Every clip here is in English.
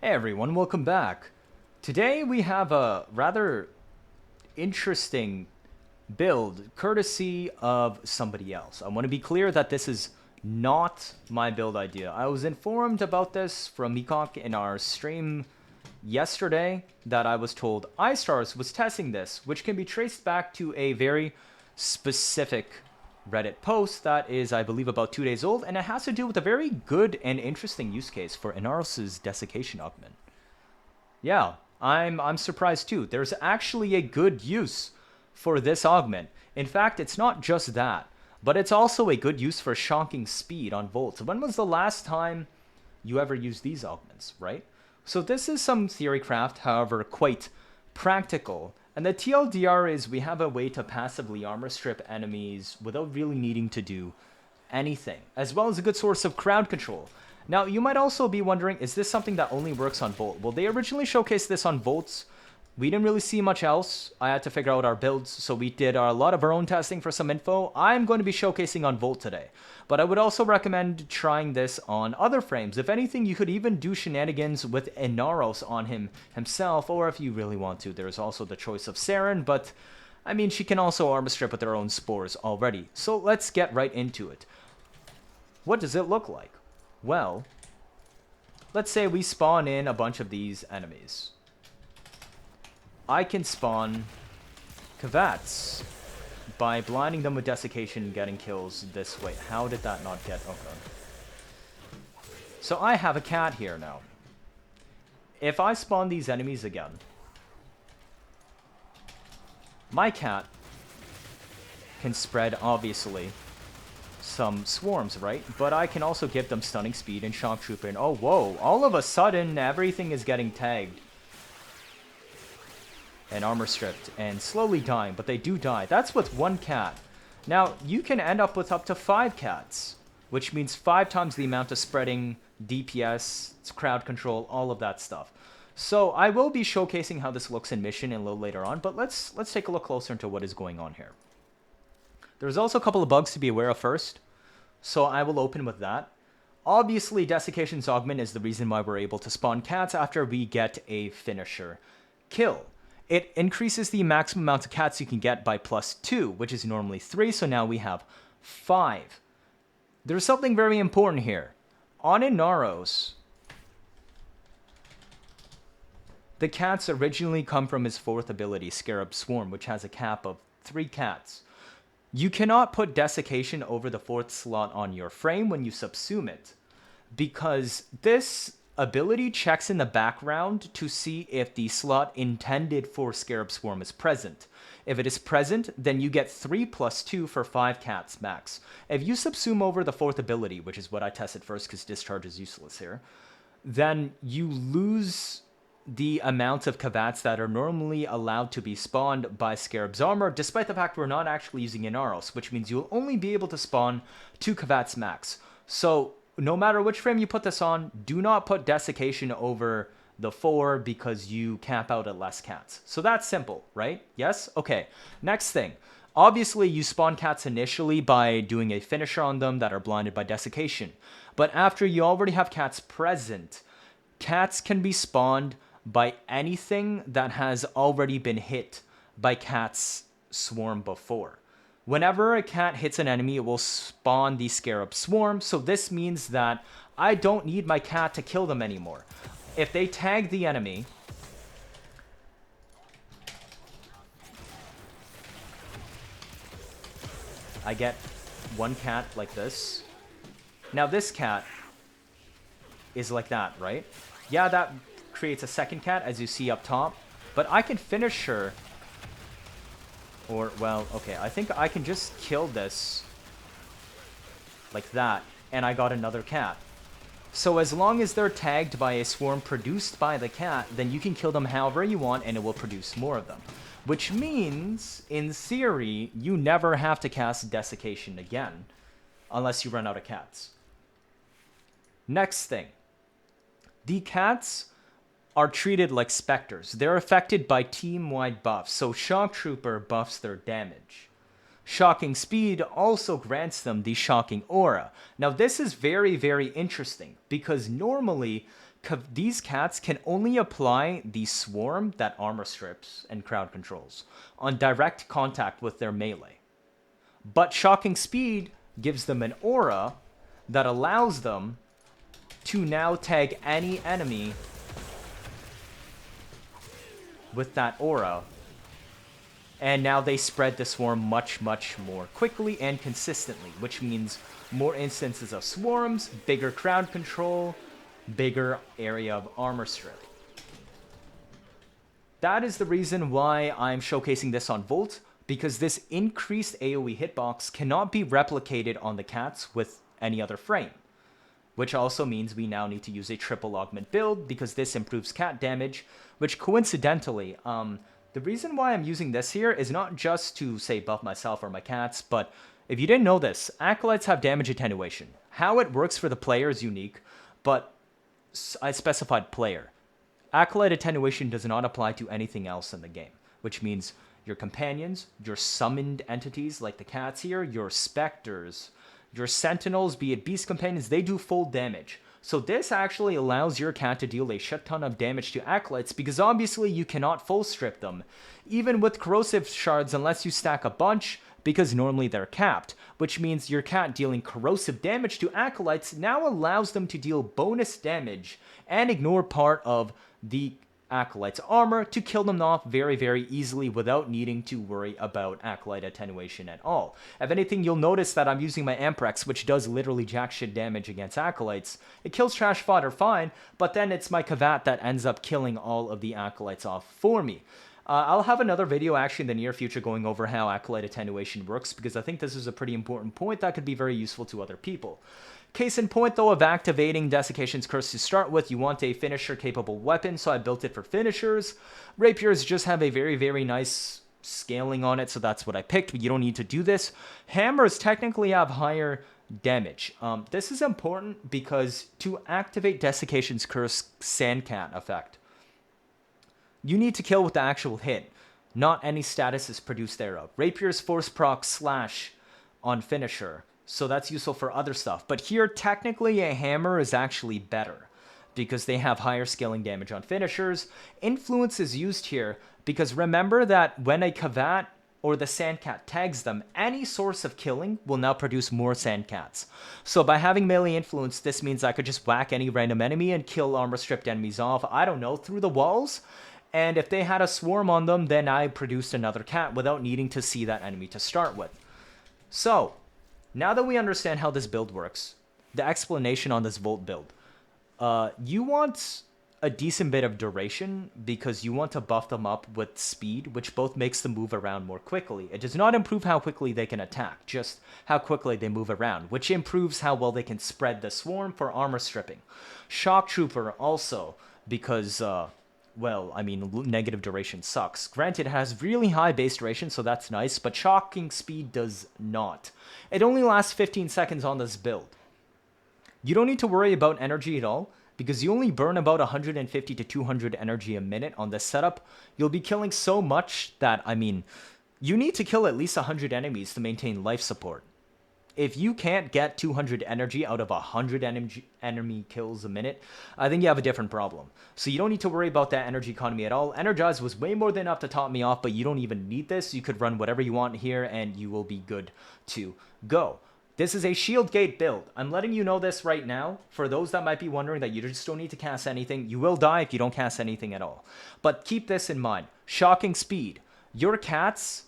Hey everyone, welcome back. Today we have a rather interesting build courtesy of somebody else. I want to be clear that this is not my build idea. I was informed about this from migoq in our stream yesterday that I was told iStarz was testing this, which can be traced back to a very specific Reddit post that is, I believe, about 2 days old, and it has to do with a very good and interesting use case for Inaros' Desiccation augment. Yeah, I'm surprised too. There's actually a good use for this augment. In fact, it's not just that, but it's also a good use for shocking speed on Volts. When was the last time you ever used these augments, right? So this is some Theorycraft, however, quite practical. And the TLDR is we have a way to passively armor strip enemies without really needing to do anything, as well as a good source of crowd control. Now, you might also be wondering, is this something that only works on Volt? Well, they originally showcased this on Volts. We didn't really see much else. I had to figure out our builds, so we did a lot of our own testing for some info. I'm going to be showcasing on Volt today, but I would also recommend trying this on other frames. If anything, you could even do shenanigans with Inaros on himself, or if you really want to, there's also the choice of Saren, but I mean, she can also armor strip with her own Spores already. So let's get right into it. What does it look like? Well, let's say we spawn in a bunch of these enemies. I can spawn Kavats by blinding them with Desiccation and getting kills this way. How did that not get... Okay. So I have a cat here now. If I spawn these enemies again, my cat can spread, obviously, some swarms, right? But I can also give them stunning speed and shock trooper. And oh, whoa, all of a sudden, everything is getting tagged and armor stripped and slowly dying, but they do die. That's with one cat. Now, you can end up with up to 5 cats, which means 5 times the amount of spreading, DPS, crowd control, all of that stuff. So I will be showcasing how this looks in mission a little later on, but let's take a look closer into what is going on here. There's also a couple of bugs to be aware of first, so I will open with that. Obviously, Desiccation's augment is the reason why we're able to spawn cats after we get a finisher kill. It increases the maximum amount of cats you can get by +2, which is normally 3, so now we have 5. There's something very important here. On Inaros, the cats originally come from his 4th ability, Scarab Swarm, which has a cap of 3 cats. You cannot put Desiccation over the 4th slot on your frame when you subsume it, because this ability checks in the background to see if the slot intended for Scarab Swarm is present. If it is present, then you get 3 + 2 for 5 cats max. If you subsume over the 4th ability, which is what I tested first because discharge is useless here, then you lose the amount of Kavats that are normally allowed to be spawned by Scarab's armor, despite the fact we're not actually using Inaros, which means you'll only be able to spawn 2 Kavats max. So no matter which frame you put this on, do not put Desiccation over the 4 because you cap out at less cats. So that's simple, right? Yes? Okay. Next thing. Obviously, you spawn cats initially by doing a finisher on them that are blinded by Desiccation. But after you already have cats present, cats can be spawned by anything that has already been hit by Cat's Swarm before. Whenever a cat hits an enemy, it will spawn the Scarab Swarm, so this means that I don't need my cat to kill them anymore. If they tag the enemy, I get one cat like this. Now this cat is like that, right? Yeah, that creates a second cat, as you see up top, but I can finish her. Or, well, okay, I think I can just kill this like that, and I got another cat. So as long as they're tagged by a swarm produced by the cat, then you can kill them however you want, and it will produce more of them. Which means, in theory, you never have to cast Desiccation again, unless you run out of cats. Next thing. The cats are treated like specters. They're affected by team-wide buffs, so Shock Trooper buffs their damage. Shocking Speed also grants them the Shocking Aura. Now this is very, very interesting, because normally these cats can only apply the swarm that armor strips and crowd controls on direct contact with their melee. But shocking speed gives them an aura that allows them to now tag any enemy with that aura. And now they spread the swarm much, much more quickly and consistently, which means more instances of swarms, bigger crowd control, bigger area of armor strip. That is the reason why I'm showcasing this on Volt, because this increased AoE hitbox cannot be replicated on the cats with any other frame. Which also means we now need to use a triple augment build, because this improves cat damage, which coincidentally, the reason why I'm using this here is not just to, say, buff myself or my cats, but if you didn't know this, Acolytes have damage attenuation. How it works for the player is unique, but I specified player. Acolyte attenuation does not apply to anything else in the game, which means your companions, your summoned entities like the cats here, your specters, your sentinels, be it beast companions, they do full damage. So this actually allows your cat to deal a shit ton of damage to acolytes, because obviously you cannot full strip them, even with corrosive shards, unless you stack a bunch, because normally they're capped, which means your cat dealing corrosive damage to acolytes now allows them to deal bonus damage and ignore part of the acolyte's armor to kill them off very, very easily without needing to worry about acolyte attenuation at all. If anything, you'll notice that I'm using my Amprex, which does literally jack shit damage against acolytes. It kills trash fodder fine, but then it's my Kavat that ends up killing all of the acolytes off for me. I'll have another video actually in the near future going over how acolyte attenuation works, because I think this is a pretty important point that could be very useful to other people. Case in point, though, of activating Desiccation's Curse to start with, you want a finisher-capable weapon, so I built it for finishers. Rapiers just have a very, very nice scaling on it, so that's what I picked, but you don't need to do this. Hammers technically have higher damage. This is important because to activate Desiccation's Curse Sandcat effect, you need to kill with the actual hit, not any status is produced thereof. Rapier's force proc slash on finisher, so that's useful for other stuff. But here, technically, a hammer is actually better because they have higher scaling damage on finishers. Influence is used here because remember that when a Kavat or the Sandcat tags them, any source of killing will now produce more Sandcats. So by having melee influence, this means I could just whack any random enemy and kill armor-stripped enemies off, I don't know, through the walls. And if they had a swarm on them, then I produced another cat without needing to see that enemy to start with. So, now that we understand how this build works, the explanation on this Volt build. You want a decent bit of duration because you want to buff them up with speed, which both makes them move around more quickly. It does not improve how quickly they can attack, just how quickly they move around, which improves how well they can spread the swarm for armor stripping. Shock Trooper also, because... well, I mean, negative duration sucks. Granted, it has really high base duration, so that's nice, but shocking speed does not. It only lasts 15 seconds on this build. You don't need to worry about energy at all, because you only burn about 150 to 200 energy a minute on this setup. You'll be killing so much that, I mean, you need to kill at least 100 enemies to maintain life support. If you can't get 200 energy out of 100 enemy kills a minute, I think you have a different problem. So you don't need to worry about that energy economy at all. Energize was way more than enough to top me off, but you don't even need this. You could run whatever you want here, and you will be good to go. This is a shield gate build. I'm letting you know this right now. For those that might be wondering that you just don't need to cast anything, you will die if you don't cast anything at all. But keep this in mind. Shocking speed. Your cats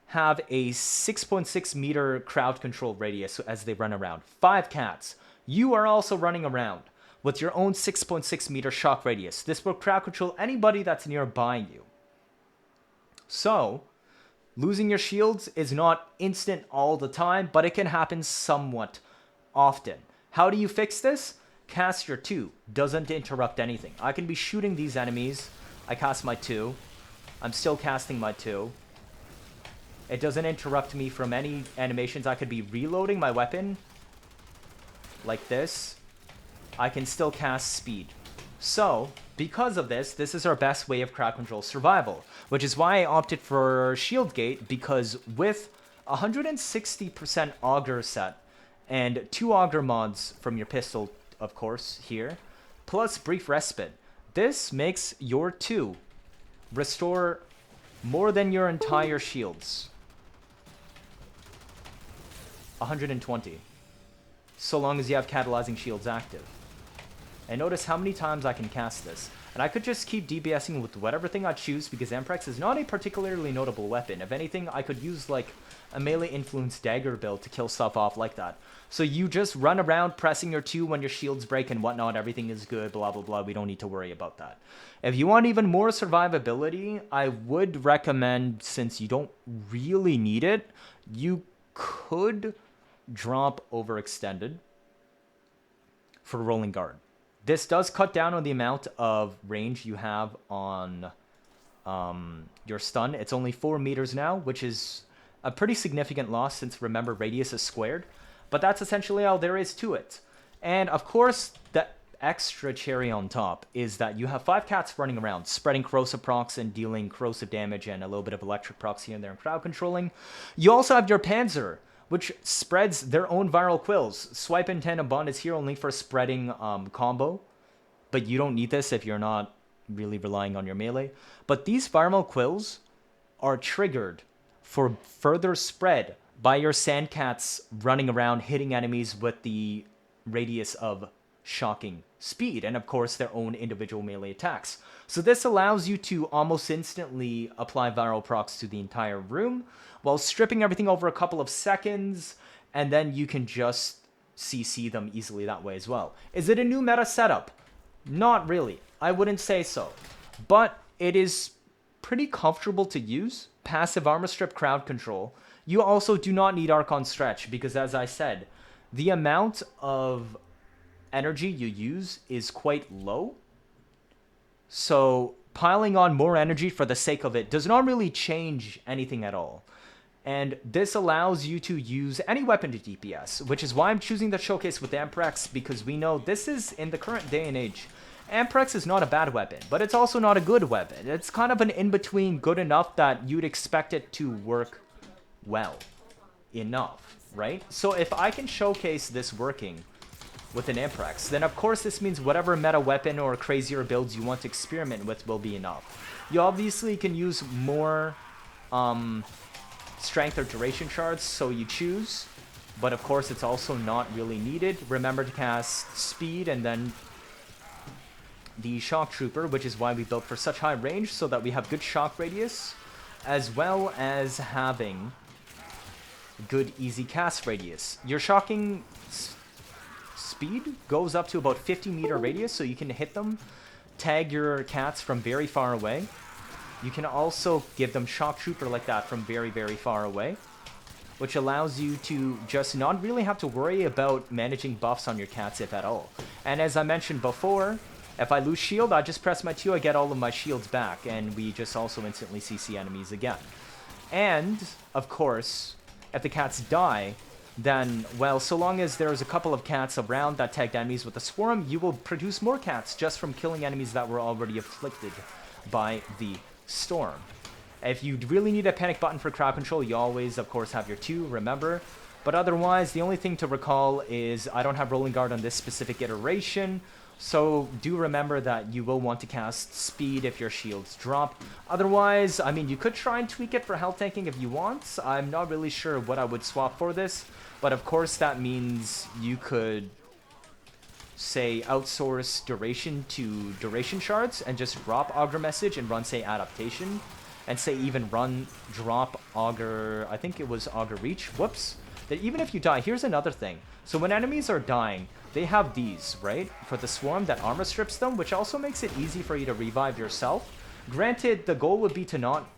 have a 6.6 meter crowd control radius as they run around. 5 cats. You are also running around with your own 6.6 meter shock radius. This will crowd control anybody that's nearby you. So, losing your shields is not instant all the time, but it can happen somewhat often. How do you fix this? Cast your 2. Doesn't interrupt anything. I can be shooting these enemies. I cast my 2. I'm still casting my 2. It doesn't interrupt me from any animations. I could be reloading my weapon like this. I can still cast speed. So, because of this, this is our best way of crowd control survival, which is why I opted for Shield Gate, because with 160% auger set and 2 auger mods from your pistol, of course, here, plus brief respite. This makes your 2 restore more than your entire shields. 120. So long as you have catalyzing shields active. And notice how many times I can cast this. And I could just keep DPSing with whatever thing I choose because Amprex is not a particularly notable weapon. If anything, I could use like a melee influenced dagger build to kill stuff off like that. So you just run around pressing your 2 when your shields break and whatnot, everything is good, blah blah blah, we don't need to worry about that. If you want even more survivability, I would recommend, since you don't really need it, you could drop overextended for rolling guard. This does cut down on the amount of range you have on your stun. It's only 4 meters now, which is a pretty significant loss since, remember, radius is squared. But that's essentially all there is to it. And of course, the extra cherry on top is that you have 5 cats running around, spreading corrosive procs and dealing corrosive damage and a little bit of electric procs here and there and crowd controlling. You also have your Panzer, which spreads their own viral quills. Swipe and Tandem Bond is here only for spreading combo, but you don't need this if you're not really relying on your melee. But these viral quills are triggered for further spread by your Sandcats running around hitting enemies with the radius of shocking speed, and of course their own individual melee attacks. So this allows you to almost instantly apply viral procs to the entire room while stripping everything over a couple of seconds, and then you can just CC them easily that way as well. Is it a new meta setup? Not really. I wouldn't say so. But it is pretty comfortable to use. Passive armor strip, crowd control. You also do not need Archon stretch because, as I said, the amount of energy you use is quite low. So piling on more energy for the sake of it does not really change anything at all. And this allows you to use any weapon to DPS, which is why I'm choosing the showcase with Amprex, because we know this is, in the current day and age, Amprex is not a bad weapon, but it's also not a good weapon. It's kind of an in-between, good enough that you'd expect it to work well enough, right? So if I can showcase this working with an Amprex, then of course this means whatever meta weapon or crazier builds you want to experiment with will be enough. You obviously can use more strength or duration shards, so you choose, but of course it's also not really needed. Remember to cast speed and then the shock trooper, which is why we built for such high range, so that we have good shock radius as well as having good easy cast radius. Your shocking speed goes up to about 50 meter radius, so you can hit them, tag your cats from very far away. You can also give them shock trooper like that from very, very far away, which allows you to just not really have to worry about managing buffs on your cats, if at all. And as I mentioned before, if I lose shield, I just press my 2, I get all of my shields back, and we just also instantly CC enemies again. And, of course, if the cats die, then, well, so long as there's a couple of cats around that tagged enemies with a swarm, you will produce more cats just from killing enemies that were already afflicted by the storm. If you really need a panic button for crowd control, you always, of course, have your 2, remember. But otherwise, the only thing to recall is I don't have rolling guard on this specific iteration, so do remember that you will want to cast speed if your shields drop. Otherwise, I mean, you could try and tweak it for health tanking if you want. I'm not really sure what I would swap for this, but of course that means you could, say, outsource duration to duration shards and just drop augur message and run, say, adaptation, and say even run drop augur, I think it was augur reach, whoops. That even if you die, here's another thing. So when enemies are dying, they have these, right? For the swarm that armor strips them, which also makes it easy for you to revive yourself. Granted, the goal would be to not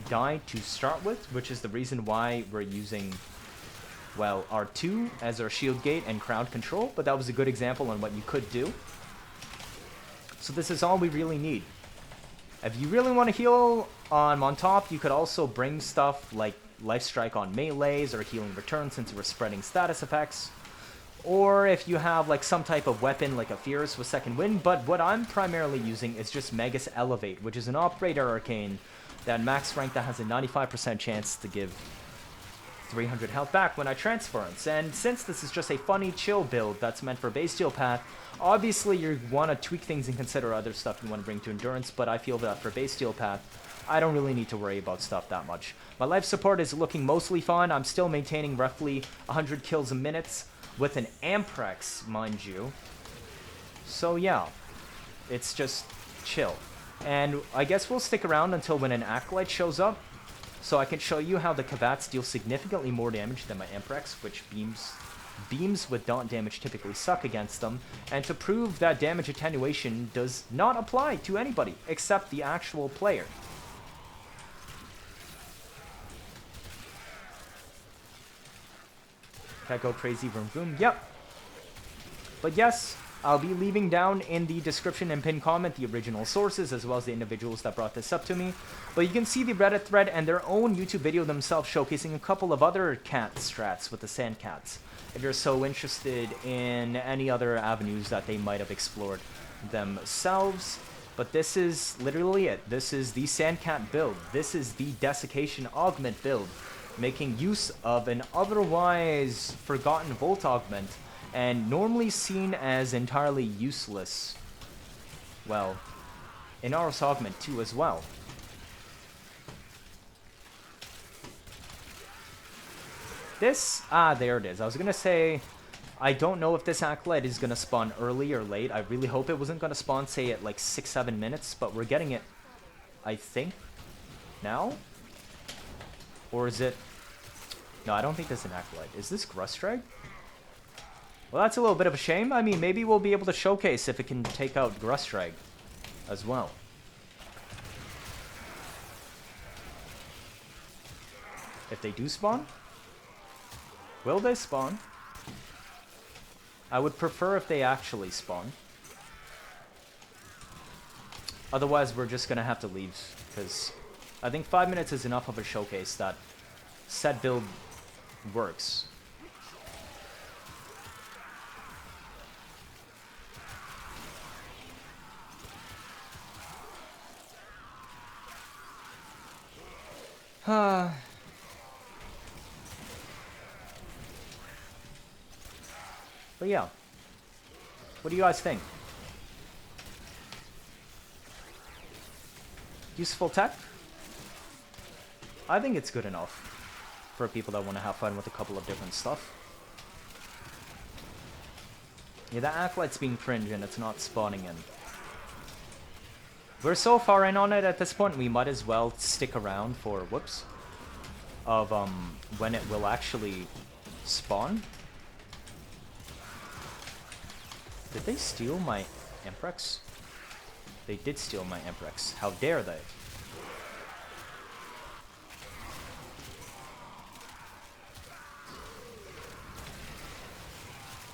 die to start with, which is the reason why we're using, well, R2 as our shield gate and crowd control, but that was a good example on what you could do. So this is all we really need. If you really want to heal on top, you could also bring stuff like Life Strike on melees or Healing Return since we're spreading status effects. Or if you have like some type of weapon like a Fierce with Second Wind, but what I'm primarily using is just Magus Elevate, which is an operator arcane that max rank that has a 95% chance to give 300 health back when I transference. And since this is just a funny chill build that's meant for base steel path, obviously you want to tweak things and consider other stuff you want to bring to endurance, but I feel that for base steel path, I don't really need to worry about stuff that much. My life support is looking mostly fine. I'm still maintaining roughly 100 kills a minute with an Amprex, mind you. So yeah, it's just chill. And I guess we'll stick around until when an Acolyte shows up, so I can show you how the Kavats deal significantly more damage than my Amprex, which beams with daunt damage typically suck against them, and to prove that damage attenuation does not apply to anybody except the actual player. Can't go crazy, vroom vroom. Yep. But yes, I'll be leaving down in the description and pinned comment the original sources as well as the individuals that brought this up to me. But you can see the Reddit thread and their own YouTube video themselves showcasing a couple of other cat strats with the sand cats, if you're so interested in any other avenues that they might have explored themselves. But this is literally it. This is the sand cat build. This is the desiccation augment build, making use of an otherwise forgotten volt augment and normally seen as entirely useless. Well, Inaros augment too as well. This, there it is. I was gonna say, I don't know if this Acolyte is gonna spawn early or late. I really hope it wasn't gonna spawn, say, at like 6-7 minutes, but we're getting it, I think, now? Or is it... No, I don't think this is an Acolyte. Is this Grustrag? Well, that's a little bit of a shame. I mean, maybe we'll be able to showcase if it can take out Grustrag as well. If they do spawn? Will they spawn? I would prefer if they actually spawn. Otherwise, we're just gonna have to leave, because I think 5 minutes is enough of a showcase that said build works. But yeah, what do you guys think? Useful tech? I think it's good enough for people that want to have fun with a couple of different stuff. Yeah, that Acolyte's being cringe and it's not spawning in. We're so far in on it at this point, we might as well stick around for, whoops, of when it will actually spawn. Did they steal my Amprex? They did steal my Amprex. How dare they?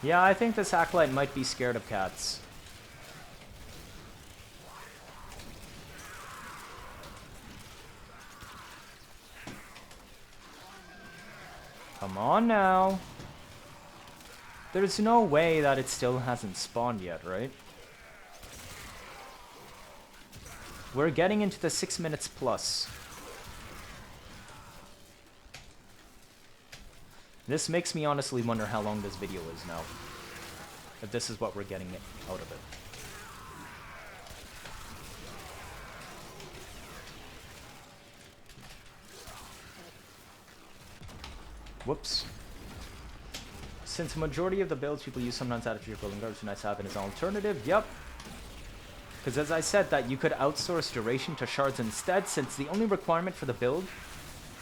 Yeah, I think this Acolyte might be scared of cats. Come on now. There's no way that it still hasn't spawned yet, right? We're getting into the 6 minutes plus. This makes me honestly wonder how long this video is now. If this is what we're getting out of it. Whoops. Since a majority of the builds people use sometimes add to your building garbage, nice to have it as an alternative. Yep. Because as I said, that you could outsource duration to shards instead, since the only requirement for the build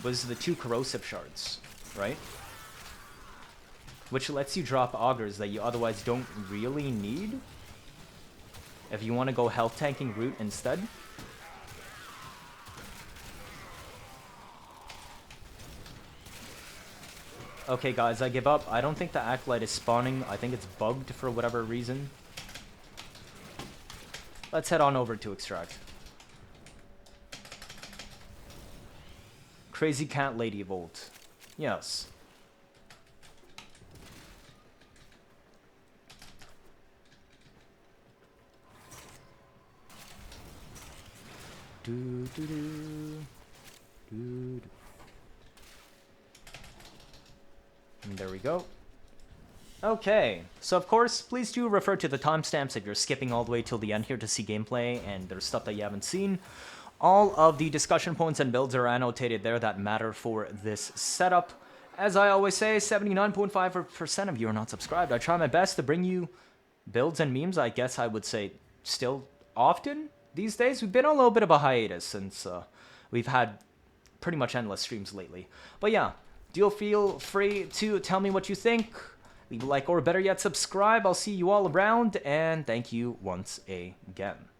was the 2 corrosive shards, right? Which lets you drop augers that you otherwise don't really need if you want to go health tanking route instead. Okay guys, I give up. I don't think the Acolyte is spawning. I think it's bugged for whatever reason. Let's head on over to extract. Crazy cat lady volt. Yes. Do do do do do. And there we go. Okay, so of course, please do refer to the timestamps if you're skipping all the way till the end here to see gameplay and there's stuff that you haven't seen. All of the discussion points and builds are annotated there that matter for this setup. As I always say, 79.5% of you are not subscribed. I try my best to bring you builds and memes, I guess I would say still often these days. We've been on a little bit of a hiatus since we've had pretty much endless streams lately. But yeah, do feel free to tell me what you think. Leave a like or better yet, subscribe. I'll see you all around, and thank you once again.